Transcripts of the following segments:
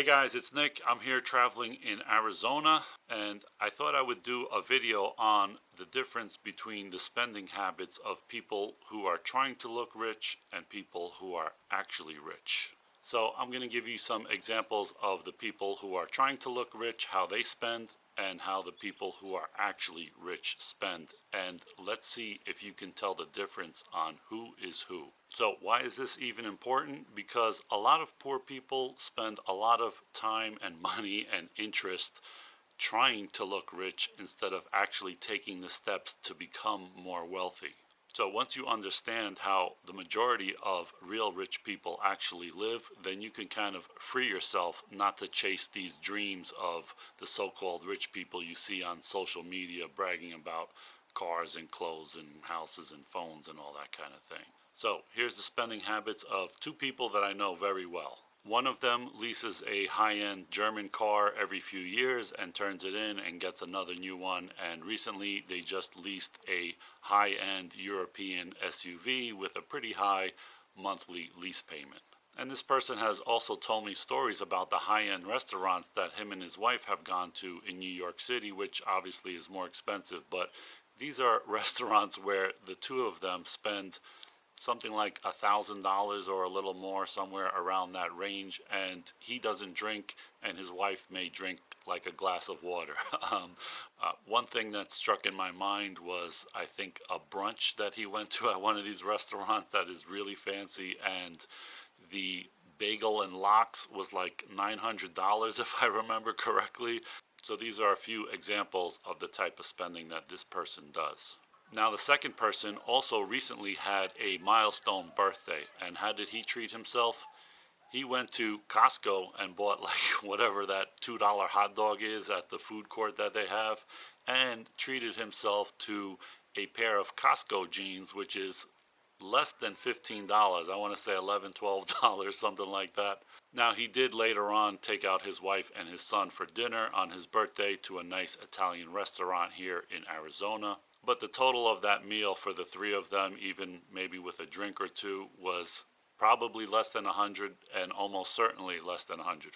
Hey guys, it's Nick. I'm here traveling in Arizona, and I thought I would do a video on the difference between the spending habits of people who are trying to look rich and people who are actually rich. So I'm going to give you some examples of the people who are trying to look rich, how they spend, and how the people who are actually rich spend. And let's see if you can tell the difference on who is who. So why is this even important? Because a lot of poor people spend a lot of time and money and interest trying to look rich instead of actually taking the steps to become more wealthy. So once you understand how the majority of real rich people actually live, then you can kind of free yourself not to chase these dreams of the so-called rich people you see on social media bragging about cars and clothes and houses and phones and all that kind of thing. So here's the spending habits of two people that I know very well. One of them leases a high-end German car every few years and turns it in and gets another new one. And recently they just leased a high-end European SUV with a pretty high monthly lease payment. And this person has also told me stories about the high-end restaurants that him and his wife have gone to in New York City, which obviously is more expensive. But these are restaurants where the two of them spend something like $1,000 or a little more, somewhere around that range, and he doesn't drink and his wife may drink like a glass of water. One thing that struck in my mind was, I think, a brunch that he went to at one of these restaurants that is really fancy, and the bagel and lox was like $900 if I remember correctly. So these are a few examples of the type of spending that this person does. Now the second person also recently had a milestone birthday, and how did he treat himself? He went to Costco and bought like whatever that $2 hot dog is at the food court that they have, and treated himself to a pair of Costco jeans, which is less than $15. I want to say $11, $12, something like that. Now he did later on take out his wife and his son for dinner on his birthday to a nice Italian restaurant here in Arizona. But the total of that meal for the three of them, even maybe with a drink or two, was probably less than $100 and almost certainly less than $150.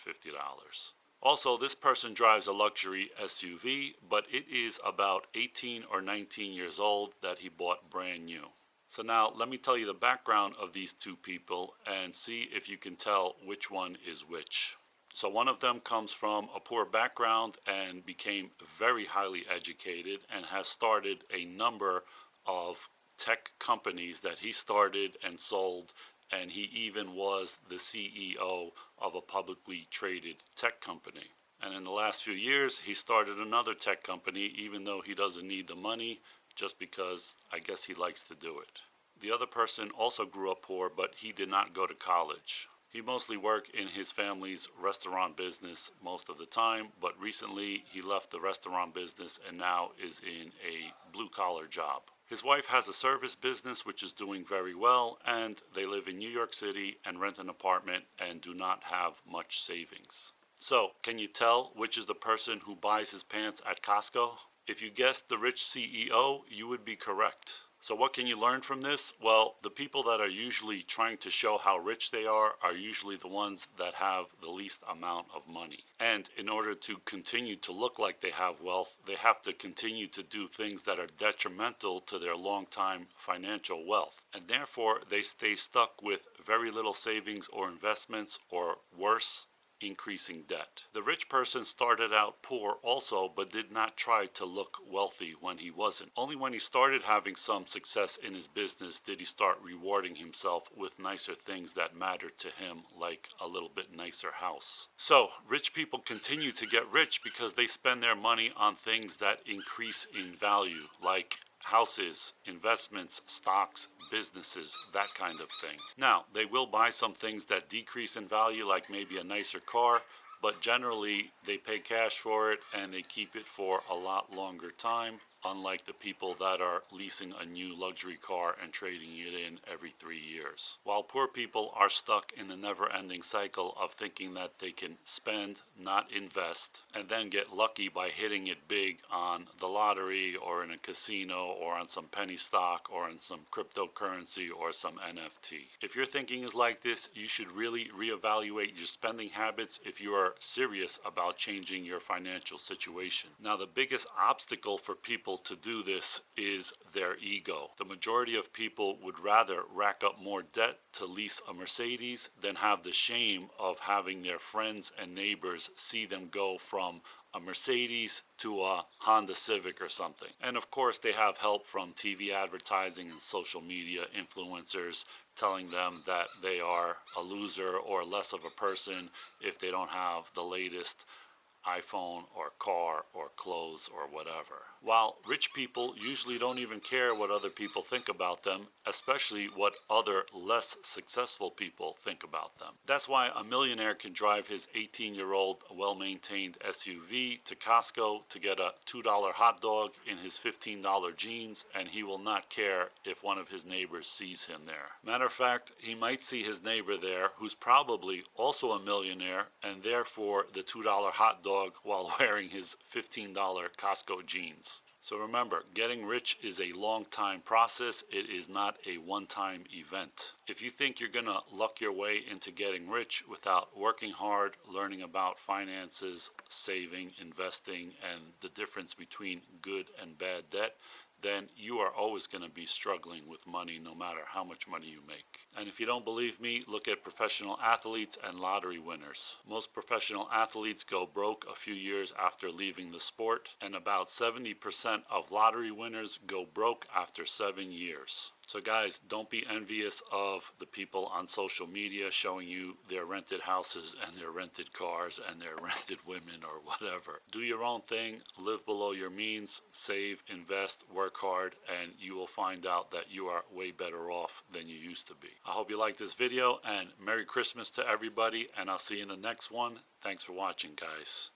Also, this person drives a luxury SUV, but it is about 18 or 19 years old that he bought brand new. So now let me tell you the background of these two people and see if you can tell which one is which. So one of them comes from a poor background and became very highly educated and has started a number of tech companies that he started and sold, and he even was the CEO of a publicly traded tech company. And in the last few years he started another tech company, even though he doesn't need the money, just because I guess he likes to do it. The other person also grew up poor, but he did not go to college. He mostly worked in his family's restaurant business most of the time, but recently he left the restaurant business and now is in a blue-collar job. His wife has a service business which is doing very well, and they live in New York City and rent an apartment and do not have much savings. So, can you tell which is the person who buys his pants at Costco? If you guessed the rich CEO, you would be correct. So what can you learn from this? Well, the people that are usually trying to show how rich they are usually the ones that have the least amount of money. And in order to continue to look like they have wealth, they have to continue to do things that are detrimental to their long-time financial wealth. And therefore, they stay stuck with very little savings or investments, or worse, increasing debt. The rich person started out poor also, but did not try to look wealthy when he wasn't. Only when he started having some success in his business did he start rewarding himself with nicer things that mattered to him, like a little bit nicer house. So, rich people continue to get rich because they spend their money on things that increase in value, like houses, investments, stocks, businesses, that kind of thing. Now, they will buy some things that decrease in value, like maybe a nicer car, but generally they pay cash for it and they keep it for a lot longer time unlike the people that are leasing a new luxury car and trading it in every 3 years. While poor people are stuck in the never-ending cycle of thinking that they can spend, not invest, and then get lucky by hitting it big on the lottery or in a casino or on some penny stock or in some cryptocurrency or some NFT. If your thinking is like this, you should really reevaluate your spending habits if you are serious about changing your financial situation. Now, the biggest obstacle for people to do this is their ego. The majority of people would rather rack up more debt to lease a Mercedes than have the shame of having their friends and neighbors see them go from a Mercedes to a Honda Civic or something. And of course, they have help from TV advertising and social media influencers telling them that they are a loser or less of a person if they don't have the latest iPhone or car or clothes or whatever. While rich people usually don't even care what other people think about them, especially what other less successful people think about them. That's why a millionaire can drive his 18-year-old well-maintained SUV to Costco to get a $2 hot dog in his $15 jeans, and he will not care if one of his neighbors sees him there. Matter of fact, he might see his neighbor there who's probably also a millionaire, and therefore the $2 hot dog while wearing his $15 Costco jeans. So remember, getting rich is a long-time process. It is not a one-time event. If you think you're gonna luck your way into getting rich without working hard, learning about finances, saving, investing, and the difference between good and bad debt, then you are always going to be struggling with money no matter how much money you make. And if you don't believe me, look at professional athletes and lottery winners. Most professional athletes go broke a few years after leaving the sport, and about 70% of lottery winners go broke after 7 years. So guys, don't be envious of the people on social media showing you their rented houses and their rented cars and their rented women or whatever. Do your own thing, live below your means, save, invest, work hard, and you will find out that you are way better off than you used to be. I hope you liked this video, and Merry Christmas to everybody, and I'll see you in the next one. Thanks for watching, guys.